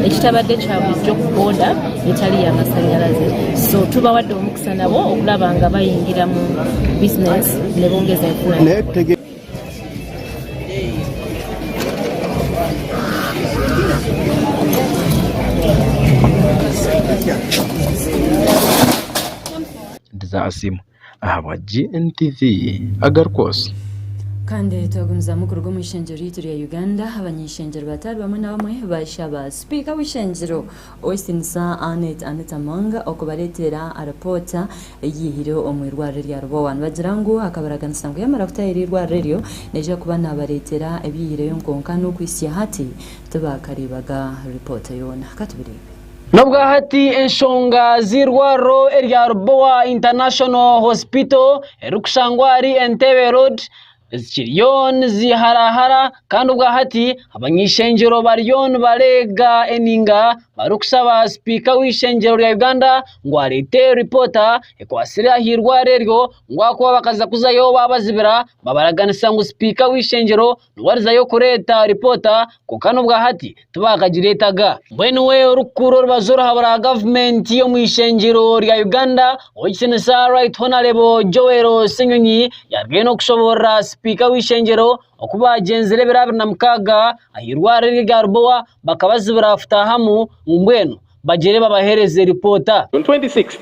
ekitabadde kya bulijjo ku booda etali y'amasanyalaze. So tubawadde omukisa nabo okulaba nga bayingira mu bizinesi ne bongeza enkulaakulana. za asimu ahabwa Gntv AKANKWASA kandi twagumiza mukuru gw'omushenjero yitu lya Uganda abanyeshenjero batari bamwe na bamwe bashaba speaker w'ishenjero oisinisa Aneta Manga okubaletera arapota yihiro omwirware lya Rubowa bagirango akabaraganisa ngo yamara kutayirwa radio neje kuba nabaletera ebihiro yonkonka no kwisya hati tubakaribaga report yona katubiri nubwo hati enshonga zirwaro erya Rubowa International Hospital erukushangwari Entebbe Road zikiriyon ziharahara kandi ubwo hati abanyishenjero bariyon barega eninga barukusaba speaker w'ishenjero rya Uganda ngo arete reporter ekwasira hirware ryo ngo akuba bakaza kuzayo babazibira babaraganisa ngo speaker w'ishenjero nuwarizayo kureta reporter kuko nubwo hati tubakagiretaga bwenwe urukuro rubazora habara government yo mwishenjero rya Uganda oyisenesa right honorable Joel Senyonyi yargeno kushobora speaker w'ishenjero okuba agenzere birabiri na mukaga ahirware rya Rubowa bakabazibira afutahamu umbweno bagere babahereze reporter. On 26th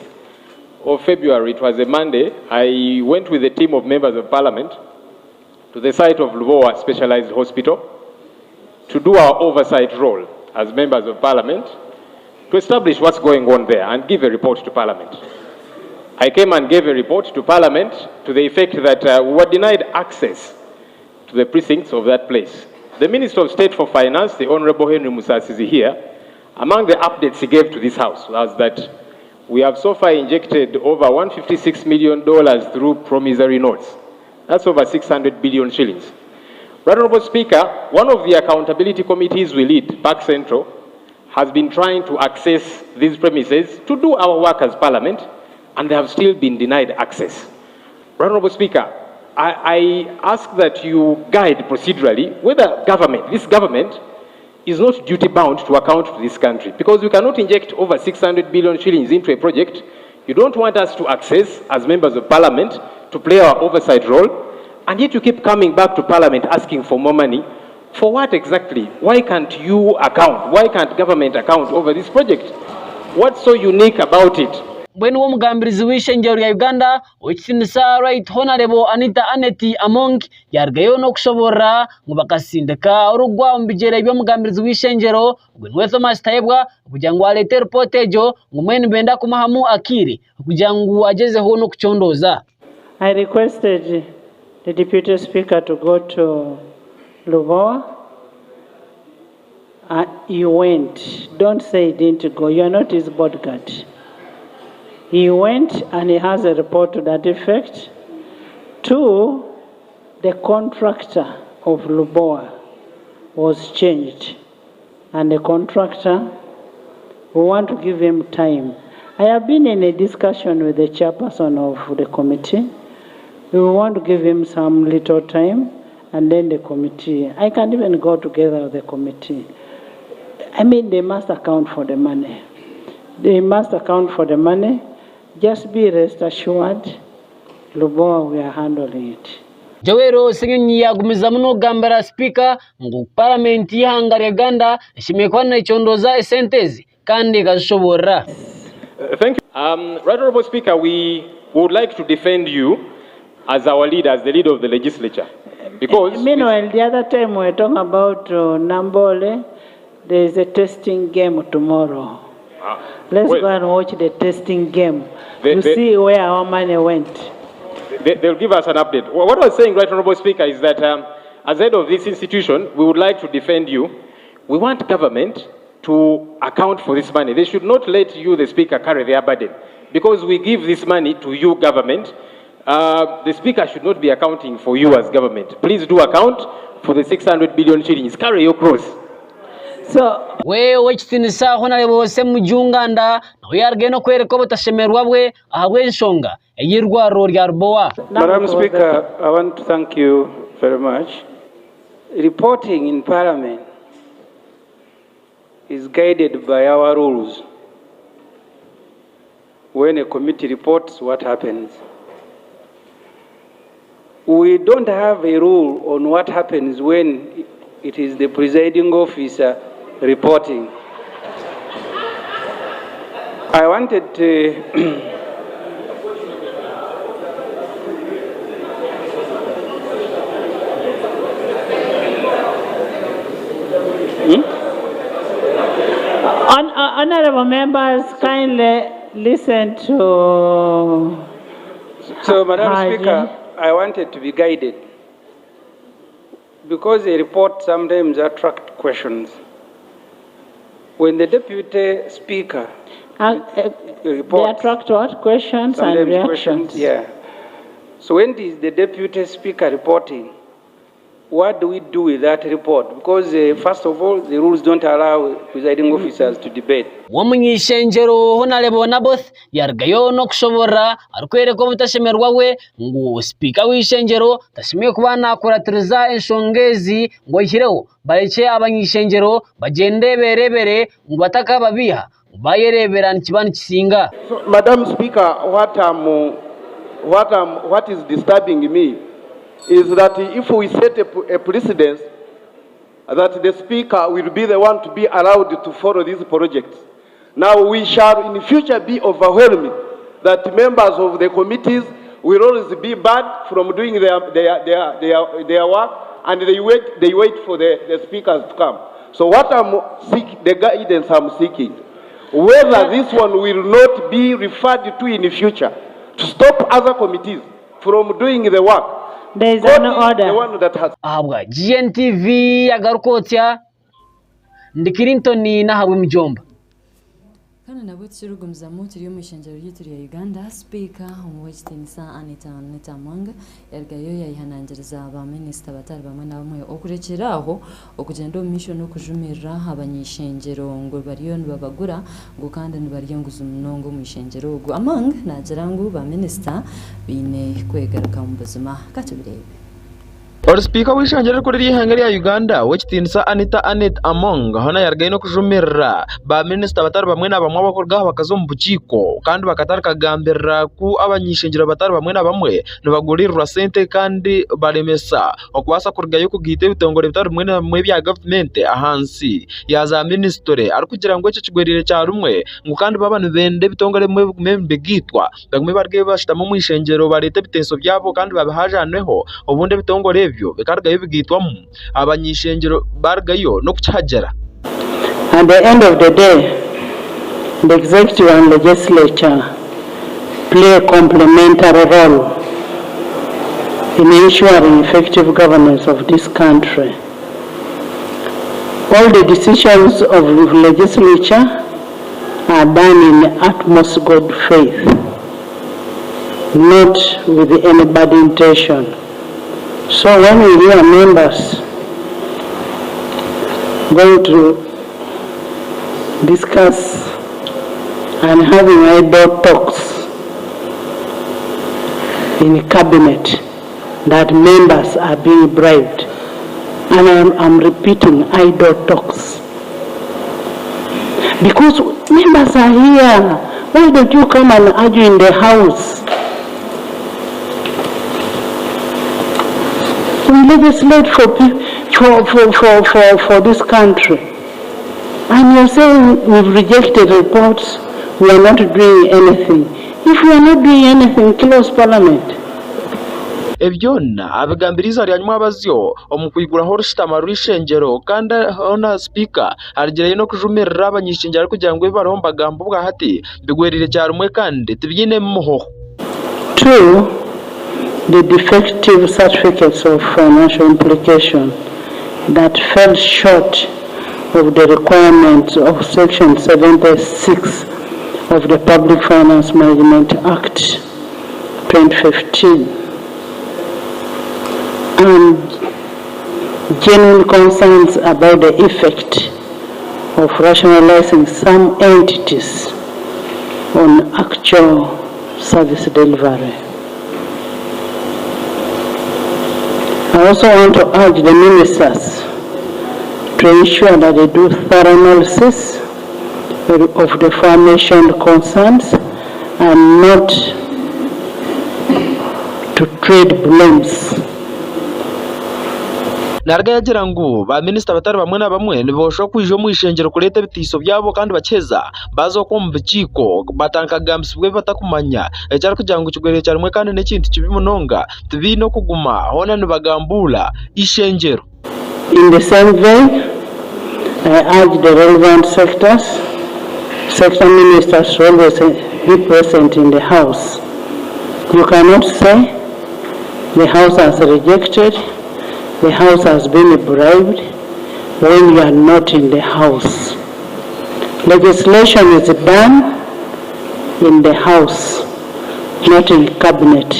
of February, it was a Monday, I went with a team of members of parliament to the site of Rubowa Specialized Hospital to do our oversight role as members of parliament to establish what's going on there and give a report to parliament. I came and gave a report to parliament to the effect that we were denied access to the precincts of that place. The Minister of State for Finance, the Honorable Henry Musasi, is here. Among the updates he gave to this house was that we have so far injected over $156 million through promissory notes. That's over 600 billion shillings. Honorable Speaker, one of the accountability committees we lead, Park Central, has been trying to access these premises to do our work as Parliament, and they have still been denied access. Honorable Speaker, I ask that you guide procedurally whether this government is not duty-bound to account for this country, because we cannot inject over 600 billion shillings into a project you don't want us to access as members of parliament to play our oversight role, and yet you keep coming back to parliament asking for more money. For what exactly? Why can't you account? Why can't government account over this project? What's so unique about it? When one mugambirizi w'ishenjero ya Uganda okisinisa right honorable Aneti Among yargayo no kushobora ngo bakasindika urugwa mbigere byo mugambirizi w'ishenjero gwenwe Thomas Taibwa kugira ngo alete report ejo ngo mwene benda kumahamu akiri kugira ngo agezeho no kuchondoza. I requested the deputy speaker to go to Rubowa. You went. Don't say he didn't go. You are not his bodyguard. He went and he has a report to that effect. Two, the contractor of Rubowa was changed. And the contractor, we want to give him time. I have been in a discussion with the chairperson of the committee. We want to give him some little time, and then the committee. I can't even go together with the committee. I mean, they must account for the money. They must account for the money. Just be rest assured, Rubowa, we are handling it. Joel Senyonyi yagumiza muno gambara speaker ngo parliament y'ihanga ya Uganda ishimekwa na ichondoza esentezi kandi gashobora. Thank you. Right Honorable Speaker, we would like to defend you as our leader, as the leader of the legislature. Because meanwhile, the other time we're talking about Nambole, there is a testing game tomorrow. Let's go and watch the testing game to see where our money went. They'll give us an update. What I was saying, Right Honorable Speaker, is that as head of this institution, we would like to defend you. We want government to account for this money. They should not let you, the Speaker, carry their burden. Because we give this money to you, government, the Speaker should not be accounting for you as government. Please do account for the 600 billion shillings. Carry your cross. So we wachitinisa honorable Semujunganda uyargeno kwereka butashemerwa bwe ahabwe nshonga eyirwaro rya Rubowa. Madam Speaker, I want to thank you very much. Reporting in Parliament is guided by our rules. When a committee reports, what happens? We don't have a rule on what happens when it is the presiding officer reporting. I wanted to Honorable members, kindly listen to. So, Madam Speaker, I wanted to be guided because a report sometimes attracts questions. When the Deputy Speaker reports, they attract what? Questions and reactions. Yeah. So when it is the Deputy Speaker reporting, what do we do with that report? Because first of all, the rules don't allow presiding officers to debate. Wamunyishenjero Honorable Naboth yargayo no kushobora arkwere ko mutashemerwa we ngo speaker w'ishenjero tashimiye kubana kuratiriza enshongezi ngo yireho bareke abanyishenjero bagende berebere ngo bataka babiha bayerebera n'ikibani kisinga. So, Madam Speaker, what is disturbing me is that if we set a precedence that the Speaker will be the one to be allowed to follow these projects, now we shall in the future be overwhelmed that members of the committees will always be barred from doing their work, and they wait for the speakers to come. So what the guidance I'm seeking, whether this one will not be referred to in the future to stop other committees from doing the work. There is an order. The one that has. Gntv agarukotya Ndikirinton na hawe mjomba. Kana nabwo turugumiza mu turi mu ishenjero ryituriye Uganda speaker umwestinsa Anita Amanga yargayo yayihanangiriza aba minister batari bamwe na bamwe okurekeraho okugenda mu mission no kujumira abanyishenjero ngo bariyo babagura ngo kandi nibariyo nguza umunongo mu ishenjero go Amanga nagira ngo ba minister bine kwegaruka mu buzima katubirebe. Or speaker w'ishenjero kuri rihangari ya Uganda wechitinsa Anita Amanga hana yargaye no kujumira ba minister batari bamwe na bamwe bakorgaho bakazo mu bukiko kandi bakatari kagambira ku abanyishenjero batari bamwe na bamwe nibagurirwa sente kandi baremesa okubasa kurgayo kugite bitongore bitari bamwe na bamwe bya government ahansi yaza ministre ari kugira ngo icyo kigwerire cya rumwe ngo kandi babanu bende bitongore membe gitwa bagumwe barge bashitamo mu ishenjero barete bitenso byabo kandi babihajaneho ubunde bitongore bekargayo bigitwamo abanyishenjero bargayo no kucyagera. At the end of the day, the executive and legislature play a complementary role in ensuring effective governance of this country. All the decisions of the legislature are done in utmost good faith, not with any bad intention. So when we hear members going to discuss and having idle talks in cabinet that members are being bribed, and I'm repeating idle talks, because members are here. Why don't you come and argue in the house? We legislate for this country, and you're saying we've rejected reports, we are not doing anything. If we are not doing anything, close parliament. Ebyona abagambiriza ari anywa abazyo omukwigura ho rushitama rushenjero kandi ona speaker arigerayo no kujumirira abanyishenjero kugira ngo baromba gambo bwa hati bigwerire cyarumwe kandi tibyine muho. Two, the defective certificates of financial implication that fell short of the requirements of Section 76 of the Public Finance Management Act 2015, and genuine concerns about the effect of rationalizing some entities on actual service delivery. I also want to urge the ministers to ensure that they do thorough analysis of the formation concerns and not to trade blames. narga yagira ngo ba minister batari bamwe na bamwe nibosho kwije mu ishengero kureta bitiso byabo kandi bakeza bazo ko mu biciko batankagambiswe batakumanya cyari kugira ngo kigwere cyane mwe kandi n'ikindi kibimunonga tubi no kuguma hona nibagambula ishengero. In the same vein, I urge the relevant sector ministers to always be present in the house. You cannot say the house has rejected, the house has been bribed when you are not in the house. Legislation is done in the house, not in cabinet.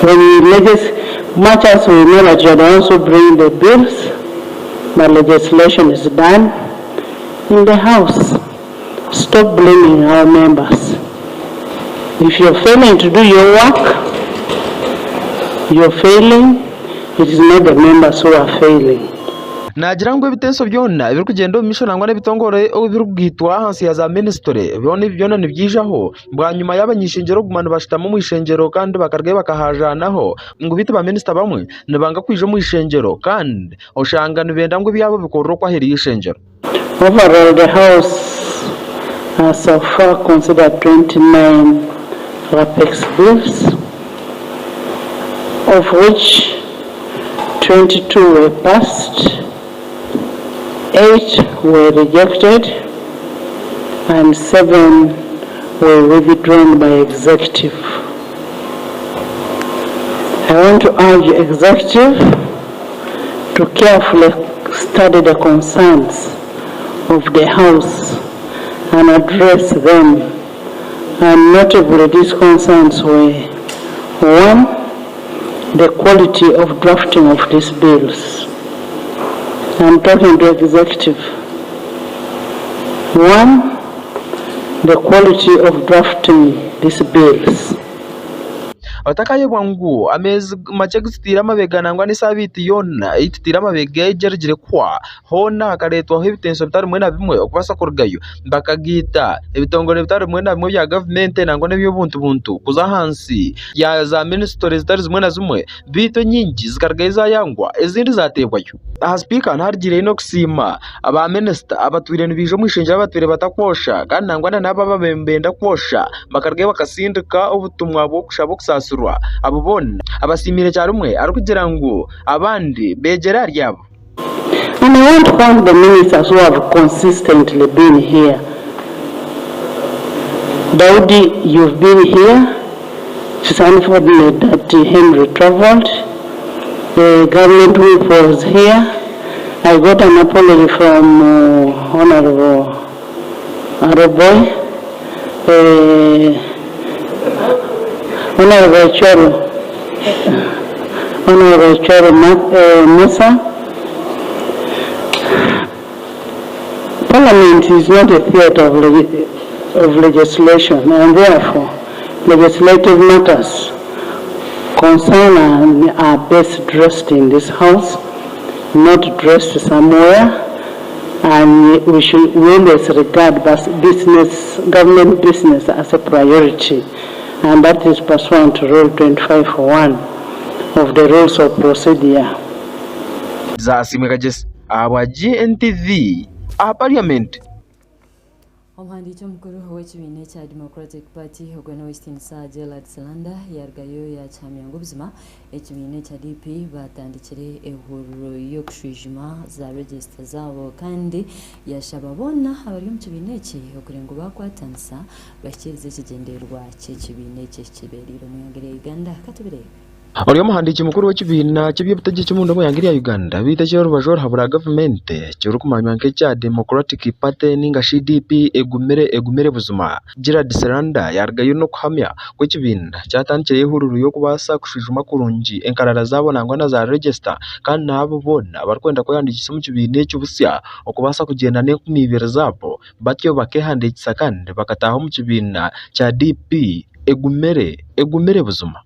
When you much as we know that you also bring the bills, but legislation is done in the house. Stop blaming our members. If you're failing to do your work, you're failing. It is not the members who are failing. nagira ngo ibiteso byonna biri kugenda mishonangwa n'ibitongore birugitwa hansi ya za ministry bone byonna nibyijaho bwa nyuma y'abanyishengero gumana bashitamo mu ishengero kandi bakargaye bakahajanaho ngo bite ba minister bamwe nibanga kwije mu ishengero kandi oshanga nibenda ngo byabo bikorro kwa heri ishengero. Overall, the house has so far considered 29 RAPEX bills, of which 22 were passed, 8 were rejected, and 7 were withdrawn by executive. I want to urge executive to carefully study the concerns of the house and address them, and notably these concerns were: 1, the quality of drafting of these bills. I'm talking to executive. 1, the quality of drafting these bills. Atakaye bwangu amezi make gutira amabega nangwa n'isabiti yonna ititira amabega ejerjire kwa hona akaretwa ibitenso bitari mwe na bimwe okubasa kurgayo bakagita ibitongore bitari mwe na bimwe bya government nangwa n'ebyo buntu kuza hansi ya za ministries zitari zimwe na zimwe bito nyingi zikargaiza yangwa ezindi zatebwayo. Aha speaker ntarigire no kusima aba minister abatwire nibije mu ishengero abatwire batakosha kandi nangwa n'aba babembenda kwosha bakargaye bakasindika ubutumwa bwo kushabo kusasa abo bona abasimire cyane umwe ari kugira ngo abandi begera ryabo. And I want to thank the ministers who have consistently been here. Daudi, you've been here. It's unfortunate that Henry traveled. The government whip was here. I got an apology from Honorable Areboy. Honorable Choro Musa. Parliament is not a theatre of legislation, and therefore legislative matters concern and are best dressed in this house, not dressed somewhere, and we should always regard government business as a priority. And that is pursuant to Rule 25(1) of the Rules of Procedure. Zasimikajes awa Gntv a Parliament. Omuhandiiki omukuru w'ekibiina ekya Democratic Party ogw'e Western Gerald Salanda yargayo yakyamya ngu obuzima ekibiina ekya DP batandikire ehuriro y'okushwijima za register zaabo kandi yashaba bonna abari omu kibiina eki okugira ngu bakwatanisa bakirize ekigendererwa ky'ekibiina eki ekibeerire omu yangeri ya Uganda. Katubire Oriyo muhandiki mukuru w'ekibiina ky'eby'obutegetsi ky'omundu omu yangeri ya Uganda bita ky'orubaju habura government ky'orukumanywa nk'ekya Democratic Party ninga DP egumire buzima. Gerald Salanda yargayo n'okuhamya kw'ekibiina kyatandikire ihuriro y'okubaasa kushwijuma kurungi enkarara zaabo nangwa na za register kandi n'abo bonna barikwenda kweyandikisa mu kibiina eky'obusya okubaasa kugyenda n'enkumi ibiri zaabo batyo bakehandikisa kandi bakataaha mu kibiina kya DP egumire buzima.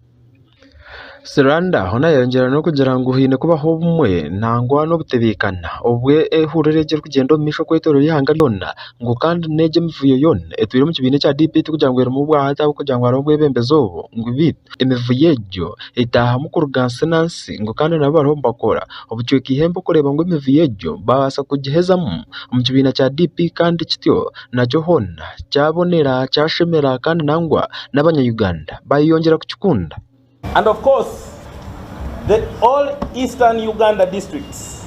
Siranda hona yongera no kugira ngo hine kubaho ubumwe ntangwa no butebekana obwe ehurire kugenda misho kwetoro yihanga lyona ngo kandi neje mivuyo yona etwire mu kibine cya DP kugira ngo mu bwa hata kugira ngo arobwe bembezo ngo bit emivuyejo itaha mu kuruganse nansi ngo kandi nabo baro bakora obucyo kihembo kureba ngo emivuyejo babasa kugihezamo mu kibina cya DP kandi kityo nacyo hona cyabonera cyashemera kandi nangwa n'abanya-Uganda bayongera kukikunda. And of course, all Eastern Uganda districts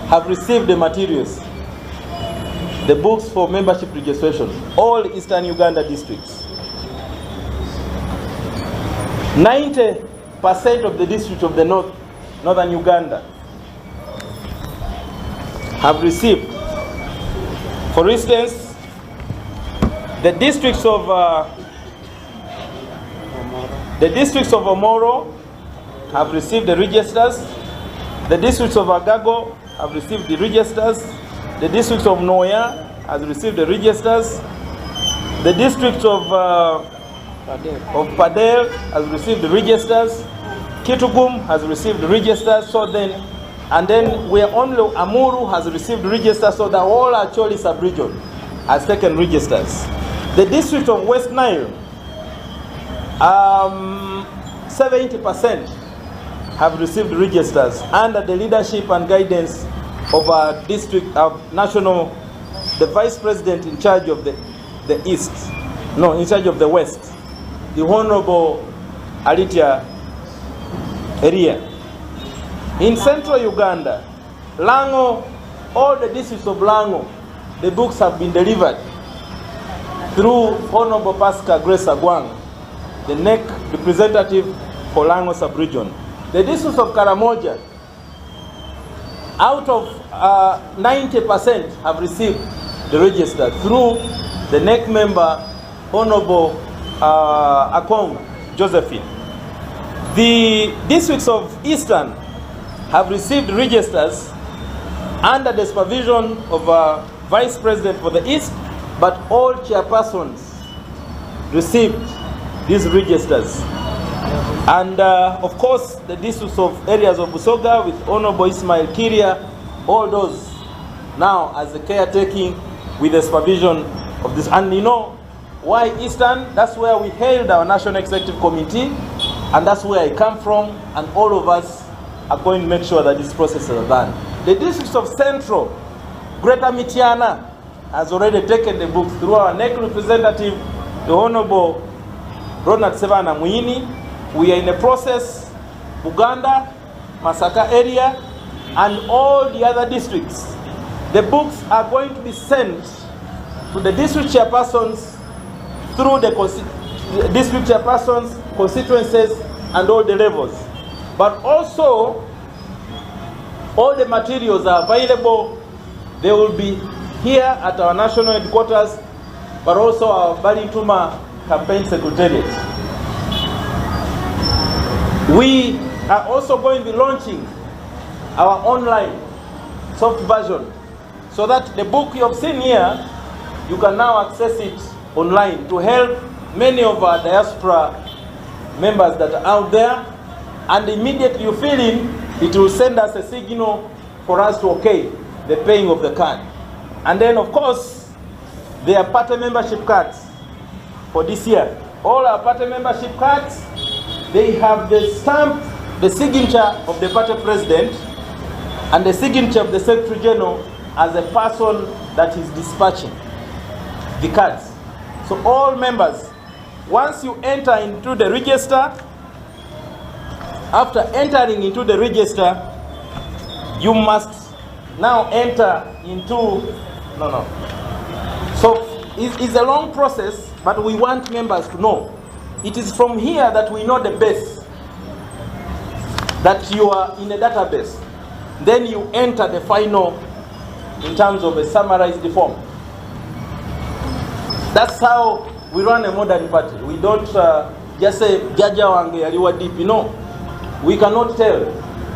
have received the materials, the books for membership registration. All Eastern Uganda districts. 90% of the districts of the northern Uganda have received. For instance, the districts of Omoro have received the registers. The districts of Agago have received the registers. The district of Noya has received the registers. The district of Padel has received the registers. Kitugum has received the registers. And then we are only Amuru has received registers. So the whole actually sub-region has taken registers. The district of West Nile, 70% have received registers under the leadership and guidance of our district the vice president in charge of the east, in charge of the west, the Honorable Alitia area. In central Uganda, Lango, all the districts of Lango, the books have been delivered through Honorable Pascal Grace Agwang, the NEC representative for Lango sub-region. The districts of Karamoja, out of 90% have received the register through the NEC member, Honorable Akong Josephine. The districts of Eastern have received registers under the supervision of a Vice President for the East, but all chairpersons received these registers. And of course, the districts of areas of Busoga with Honorable Ismail Kiria, all those now as the caretaking with the supervision of this. And you know why Eastern? That's where we held our National Executive Committee, and that's where I come from, and all of us are going to make sure that these processes are done. The districts of Central, Greater Mityana, has already taken the books through our NEC representative, the Honorable Ronald Sevana Muini. We are in the process, Uganda, Masaka area, and all the other districts. The books are going to be sent to the district chairpersons through the district chairpersons, constituencies, and all the levels. But also, all the materials are available. They will be here at our national headquarters, but also our Balituma campaign secretariat. We are also going to be launching our online soft version, so that the book you have seen here, you can now access it online to help many of our diaspora members that are out there. And immediately you fill in, it will send us a signal for us to okay the paying of the card. And then of course, there are party membership cards for this year. All our party membership cards, they have the stamp, the signature of the party president and the signature of the Secretary General as a person that is dispatching the cards. So all members, once you enter into the register, after entering into the register, you must now enter into, So it's a long process, but we want members to know. It is from here that we know the base, that you are in a database. Then you enter the final in terms of a summarized form. That's how we run a modern party. We don't just say, Jaja wange yaliwa deep. No, we cannot tell.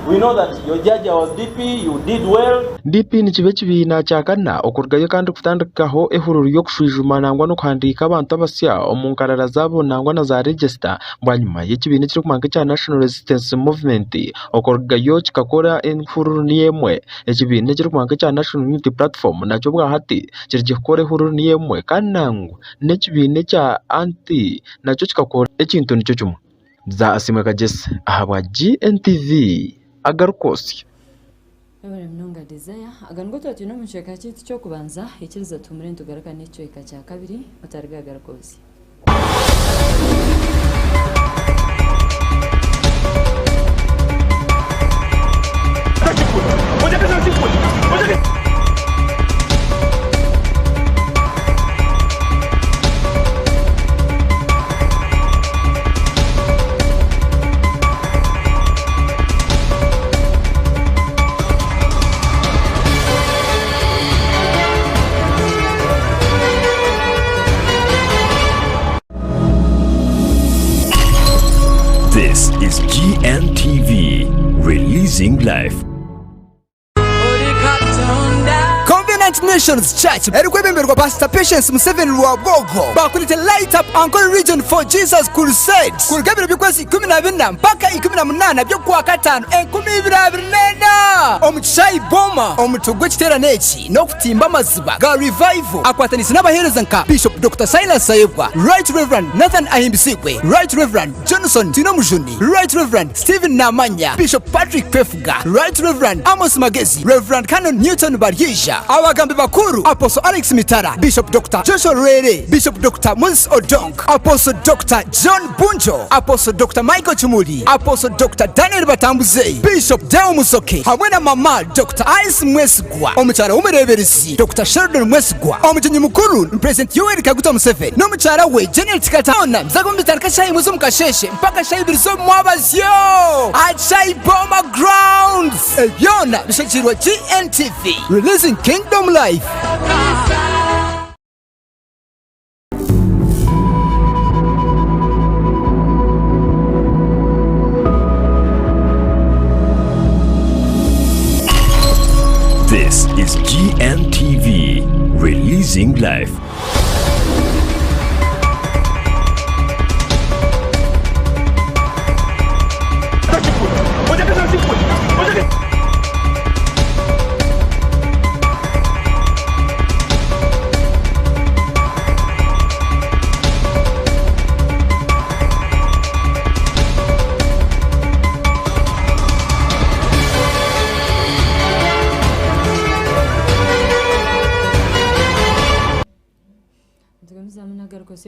We know that your judge was DP, you did well. DP ni kibe kibina cyakana okurgayo kandi kutandikaho ehururu yo kushwijuma nangwa no kwandika abantu abasya omunkarara zabo nangwa na za register mbanyuma y'ikibine kiri kumanga cya National Resistance Movement okurgayo kikakora ehururu niyemwe ekibine kiri kumanga cya National Unity Platform nacyo bwa hati kirigikora ehururu niyemwe kanangwa n'ekibine cya anti nacyo kikakora ekintu nicyo cyumwe za asimwe kagese ahabwa GNTV agarukosi Ebale mnonga desire agango twati no mucheka kitu cyo kubanza ikiriza tumure ntugaraka n'icyo ikacha kabiri utariga agarukosi This is Gntv, releasing life. Covenant Nations Church erikwebemberwa Pastor Patience Museveni Rwagogo bakulite Light Up Ankole Region for Jesus Crusade kurugabiro by'ukwezi 14 mpaka 18 byo kuwa gatanu 2024 omuchayi boma omutugwe kiterane eki no kutimba maziba ga revival akwatanisa n'abahereza nka Bishop Dr. Silas Sayebwa, Right Reverend Nathan Ahimbisigwe, Right Reverend Johnson Tinomujuni, Right Reverend Stephen Namanya, Bishop Patrick Pefuga, Right Reverend Amos Magezi, Reverend Canon Newton Baryija, abagambi bakuru Apostle Alex Mitara, Bishop Dr. Joshua Rere, Bishop Dr. Mons Odonk, Apostle Dr. John Bunjo, Apostle Dr. Michael Chumuli, Apostle Dr. Daniel Batambuze, Bishop Deo Musoke, hamwe na mama Dr. Ice Mwesigwa, omuchara w'umureberesi Dr. Sheldon Mwesigwa, omugenyi mukuru President Yoweri Kaguta Museveni n'omuchara we Janet Katona mzago mtarika shayi muzo mukasheshe mpaka shayi birizo mwabazyo Achai Boma Grounds ebyona bishakirwa GNTV releasing Kingdom Life. This is Gntv, releasing life.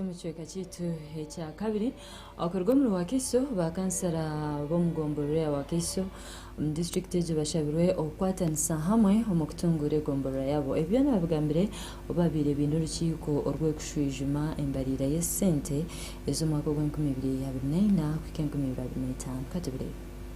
Mucheka kitu ekya kabiri akorgomro wakiso bakansara bomugomborera wakiso district eje bashabirwe okwatanisa hamwe omukutungure gombora yabo ebyana babigambire obabire bintu rukiko orwe kushwijuma embarira yesente ezo mwaka gwa 2024 ku 2025 katubire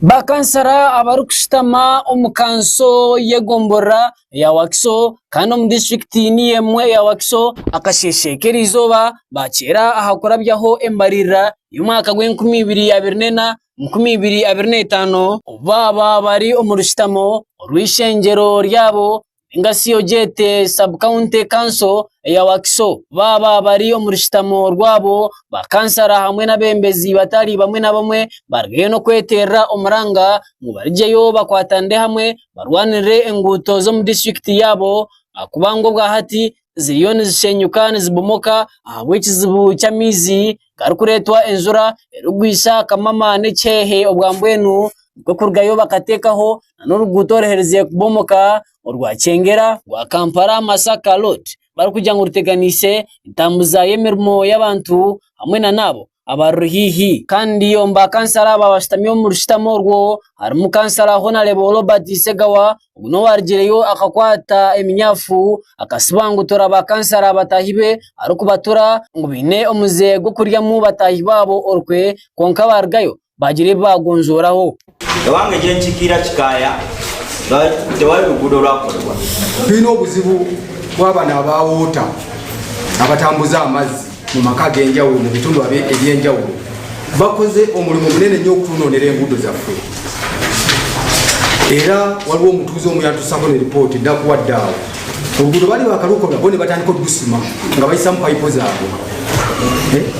bakansara abarukushitama omukanso yegombora ya wakiso kandi mu district ni yemwe ya wakiso akasheshekera izoba bakera ahakorabyaho embarira y'umwaka gwa 2024 2025 baba bari omurushitamo rwishengero ryabo ingasiyo jete sub county council ya wakiso baba bari omurushitamo rwabo bakansara hamwe n'abembezi batari bamwe na bamwe bargaye no kwetera omuranga mu barjeyo bakwatande hamwe barwanire enguto zo mu district yabo akubango bwa hati ziliyoni zishenyuka nizibomoka ahabwe kizibu cyamizi garukuretwa enzura erugwisa kamama n'echehe obwambwenu bwo kurgayo bakatekaho n'urugutorohereze kubomoka urwacengera rwa Kampala Masaka Road bari kujya ngo ruteganise intambuza yemermo y'abantu hamwe na nabo abaruhihi kandi yomba kansara babashtamyo mu rushitamo rwo harimo kansara Honorable Robert Segawa uno wargireyo akakwata eminyafu akasibangutora bakansara batahibe arukubatura ngo bine omuze gwo kurya mu batahibabo orkwe konka bargayo bagire bagonzoraho yawange je nchikira chikaya tewali lugudo lwakolebwa bino obuzibu bw'abana abawoota abatambuza amazzi mu maka g'enjawulo mu bitundu eby'enjawulo bakoze omulimu munene nnyo okutunoonera enguudo zaffe era waliwo omutuuze omu yatusako ne ripooti ddakuwadde awo oluguudo bali bakalukola bo ne batandika oddusima nga bayisamu payipo zaabwe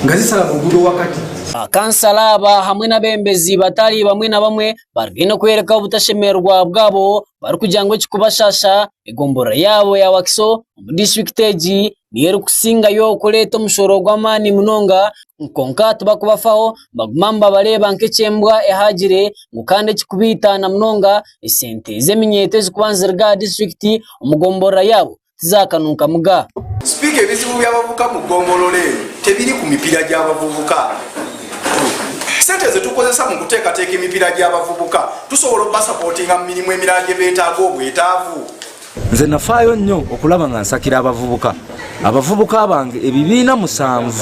nga zisala mu luguudo wakati. Bakansala aba hamwe n'abembezi batali bamwe na bamwe baragenda kwereka obutashemerwa bwabo bari kugira ngu ekikubashasha egombora yabo ya Wakiso mu district egi niyo eri kusingayo okuleeta omushoro gw'amaani munonga nkonka tubakubafaho baguma bareba nk'ekyembwa ehagire ngu kandi ekikubiitaana munonga esente z'eminyeeto ezikuba nizirga district omugombora yabo tizakanuuka muga. Sipiika, ebizibu by'abavubuka mu ggombolola eno tebiri ku mipiira gy'abavubuka. Sente zetukozesa mu kuteekateeka emipiira gy'abavubuka tusobola obbasapootinga mu mirimu emirala gye beetaaga obwetaavu. Nze nafaayo nnyo okulaba nga nsakira abavubuka bange ebibiina 7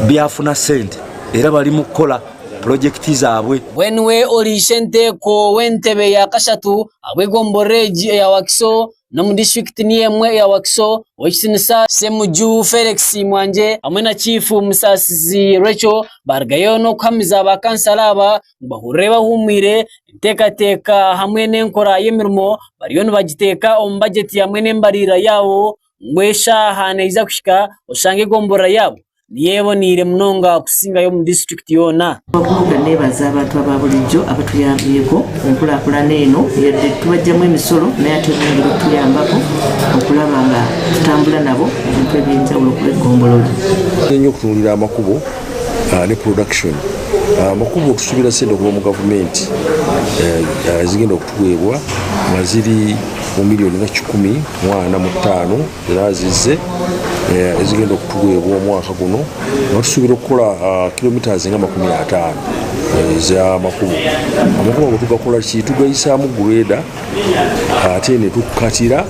byafuna sente era bali mu kukola projekiti zaabwe. Bwenwe olishe nteeko w'entebe ya kashatu abw'egomboreegi eya Wakiso no mu district niemwe ya Wakiso Okitinisa Semuju Felix Mwanje hamwe na Chief Musasizi Rachel baragayo no kuhamiza abakansala aba bahurire bahumire enteekateeka hamwe n'enkora y'emirimo bariyo nibagiteeka omu budget hamwe n'embarira yawo ngweshaaha neiza kushika oshange egombora yabo niyeboniire munonga kusingayo mu district yona. Bakuga nebaza abantu ababulijjo abatuyambyeko enkulaakulana eno yadde tubajjamu emisolo naye ate n'engeri tuyambako okulaba nga tutambula nabo ebintu ebyenjawulo ku egombolola. Nnyo okutunuulira amakubo ne production. Amakubo tusuubira sente okuva mu gavumenti zigenda okutuweebwa nga ziri mu miliyoni nga 10.45 era zizze ezigenda okutuweebwa omwaka guno nga tusuubira okukola kilometers nga 50 ez'amakubo. Amakubo ago tugakola ki? Tugayisaamu greda ate ne tukatira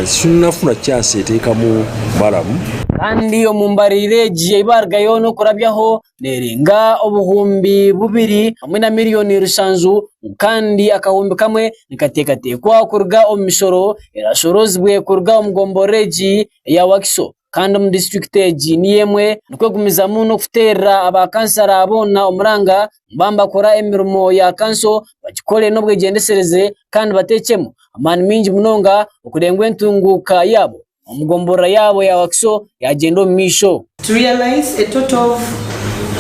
sinnafuna chance eteekamu balamu. Kandi omumbarire egi ibaragayo no kurabyaho neringa obuhumbi 2 hamwe na miliyoni 5 kandi akahumbi kamwe nikateekateekwa kuruga omu misoro erashorozibwe kuruga omu gomboreegi ya Wakiso kandi mu district egi niyemwe nikwegumizamu n'okuteerera abakansala aboona omuranga bambakora emirimo ya kanso bakikole n'obwegendesereze kandi bateekemu amaani mingi munonga okurengwa entunguuka yabo omugombora yabo ya Wakiso yagenda omu misho. To realize a total of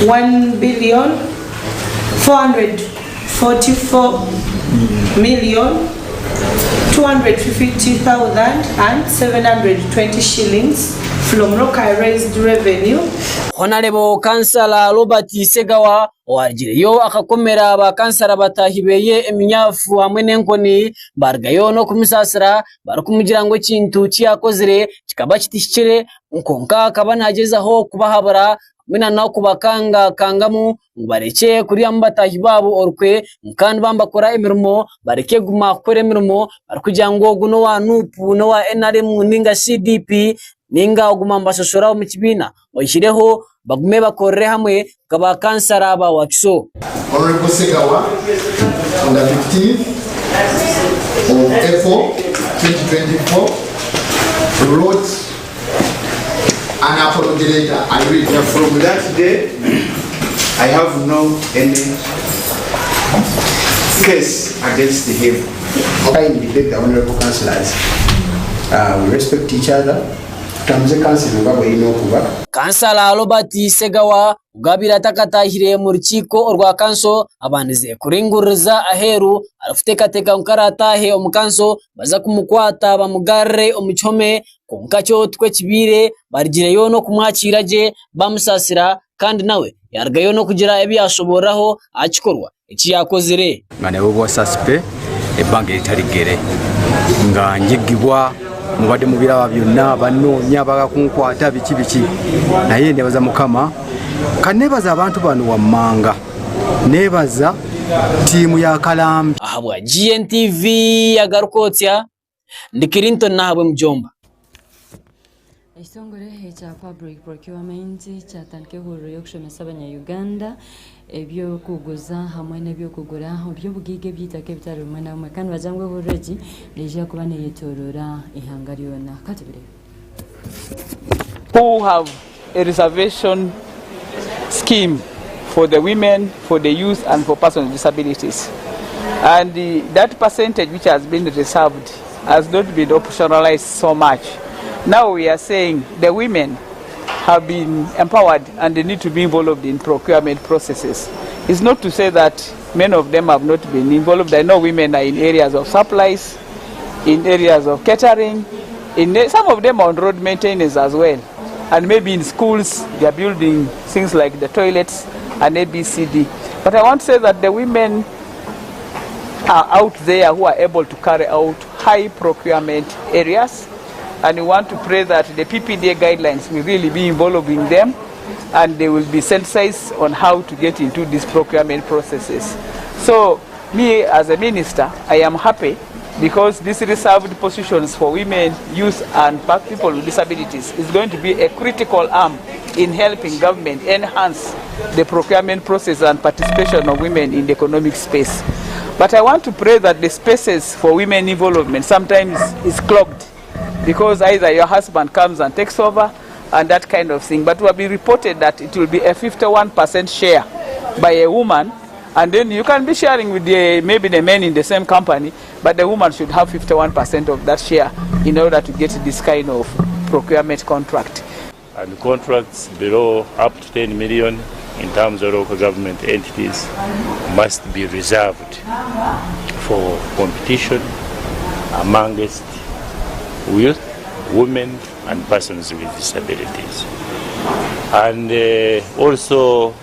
1,444,250,720 shillings from local raised revenue. Honorable Kansala Robert Segawa wagireyo akakomera abakansala batahibeye eminyafu hamwe n'enkoni baragayo no kumusasira barikumugira ngo ekintu kyakozire kikaba kitishikire nkonka akaba nagezaho kubahabura mwina nawo kubakanga kangamu bareke kuriya mbatahi babo orukwe kandi bambakora emirimo bareke guma kukora emirimo barikugira ngo guno wa nupu no wa NRM ninga CDP ninga oguma mbashashora mu kibina oyishireho bagume bakorere hamwe kabakansara aba Wakiso. Honorable Segawa, on the 15th of April 2024, wrote an apology letter. I read that from that day, I have no any case against him. I invite the honorable councillors. We respect each other. Kansala Robert Segawa ugabira takatahire mu rukiko orwa kanso abanize kuringuriza aheru arufuteka nkaratahe omukanso baza kumukwata bamugarre omuchome konkacho twe kibire barigireyo no kumwakiraje bamusasira kandi nawe yargayo no kugira ebyashoboraho akikorwa iki yakozire ngane bo suspe ebange itarigere nga njigibwa mubadde mubiraba byonna banoonya bakakunkwata biki naye nebaza mukama kanebaza abantu bano wammanga nebaza tiimu ya Kalambi ahabwa GNTV yagarukotya ndikirinton nahabwe mjomba. Ekitongole ekya Public Procurement kyatandika ehuriro y'okushomesa abanya-Uganda ebyokuguza hamwe n'ebyokugura eby'obugiiga eby'eitaka ebitali bimwe na bimwe kandi bajangwe ehuriro egi rija kuba neyetorora ihanga lyona. Katubire who have a reservation scheme for the women, for the youth and for persons with disabilities. And that percentage which has been reserved has not been operationalized so much. Now we are saying the women have been empowered and they need to be involved in procurement processes. It's not to say that many of them have not been involved. I know women are in areas of supplies, in areas of catering, some of them on road maintenance as well. And maybe in schools, they are building things like the toilets and ABCD. But I want to say that the women are out there who are able to carry out high procurement areas. And we want to pray that the PPDA guidelines will really be involving them and they will be sensitized on how to get into these procurement processes. So me as a minister, I am happy because these reserved positions for women, youth and people with disabilities is going to be a critical arm in helping government enhance the procurement process and participation of women in the economic space. But I want to pray that the spaces for women involvement sometimes is clogged because either your husband comes and takes over and that kind of thing. But it will be reported that it will be a 51% share by a woman, and then you can be sharing with maybe the men in the same company, but the woman should have 51% of that share in order to get this kind of procurement contract. And contracts below up to 10 million in terms of local government entities must be reserved for competition amongst youth, women and persons with disabilities. And also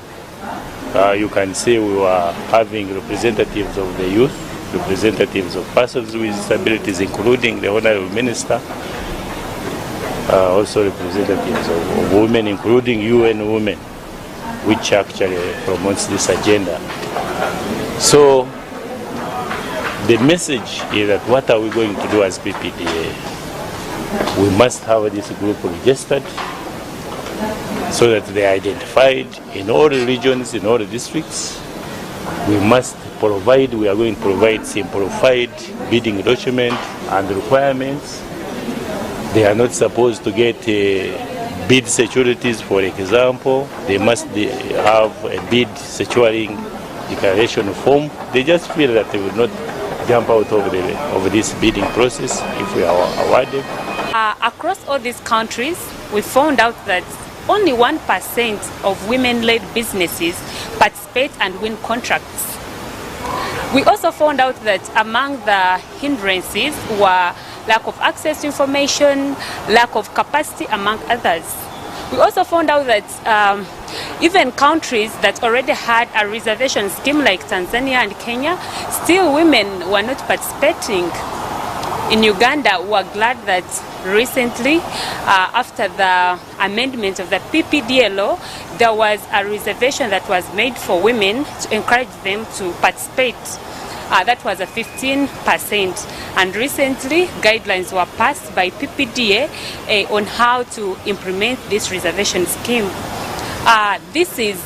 you can see we were having representatives of the youth, representatives of persons with disabilities, including the Honorable Minister, also representatives of women, including UN Women, which actually promotes this agenda. So the message is that what are we going to do as PPDA? We must have this group registered so that they are identified in all the regions, in all the districts. We are going to provide simplified bidding document and requirements. They are not supposed to get bid securities, for example. They must have a bid securing declaration form. They just feel that they will not jump out of this bidding process if we are awarded. Across all these countries, we found out that only 1% of women-led businesses participate and win contracts. We also found out that among the hindrances were lack of access to information, lack of capacity, among others. We also found out that even countries that already had a reservation scheme like Tanzania and Kenya, still women were not participating. In Uganda, we are glad that recently, after the amendment of the PPDA law, there was a reservation that was made for women to encourage them to participate. That was a 15%. And recently, guidelines were passed by PPDA on how to implement this reservation scheme. This is,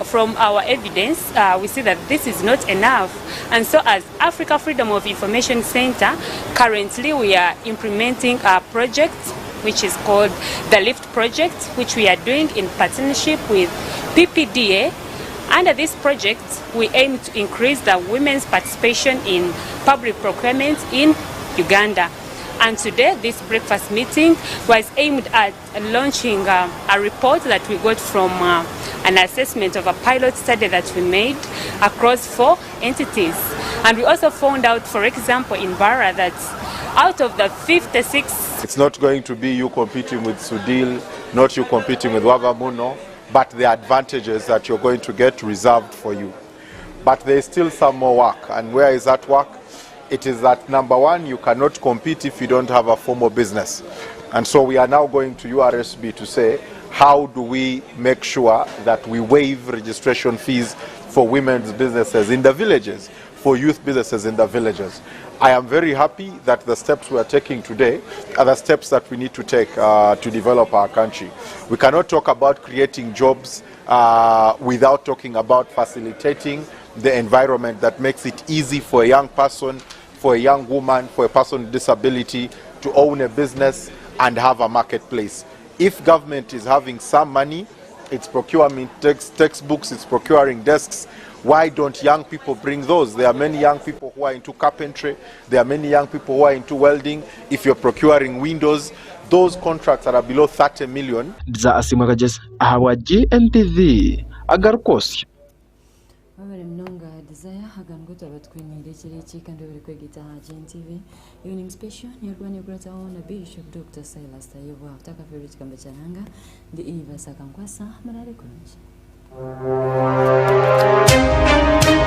from our evidence, we see that this is not enough. And so as Africa Freedom of Information Center, currently we are implementing a project which is called the LIFT project, which we are doing in partnership with PPDA. Under this project, we aim to increase the women's participation in public procurement in Uganda. And today, this breakfast meeting was aimed at launching a report that we got from an assessment of a pilot study that we made across 4 entities. And we also found out, for example, in Bara, that out of the 56... It's not going to be you competing with Sudil, not you competing with Wagamuno, but the advantages that you're going to get reserved for you. But there is still some more work. And where is that work? It is that, number one, you cannot compete if you don't have a formal business. And so we are now going to URSB to say, how do we make sure that we waive registration fees for women's businesses in the villages, for youth businesses in the villages? I am very happy that the steps we are taking today are the steps that we need to take to develop our country. We cannot talk about creating jobs without talking about facilitating the environment that makes it easy for a young person, for a young woman, for a person with disability to own a business and have a marketplace. If government is having some money it's procuring textbooks, it's procuring desks. Why don't young people bring those? There are many young people who are into carpentry. There are many young people who are into welding. If you're procuring windows, those contracts that are below 30 million. Za asimagajes ahawa GNTV agarkosi. Babare mnonga desire haganguta batwinire kiriki kandi bari kwegita Gntv evening special nyarwani kurata ona Bishop Dr. Silas Tayewa utaka favorite kamba chananga the EVAS AKANKWASA marare kunje.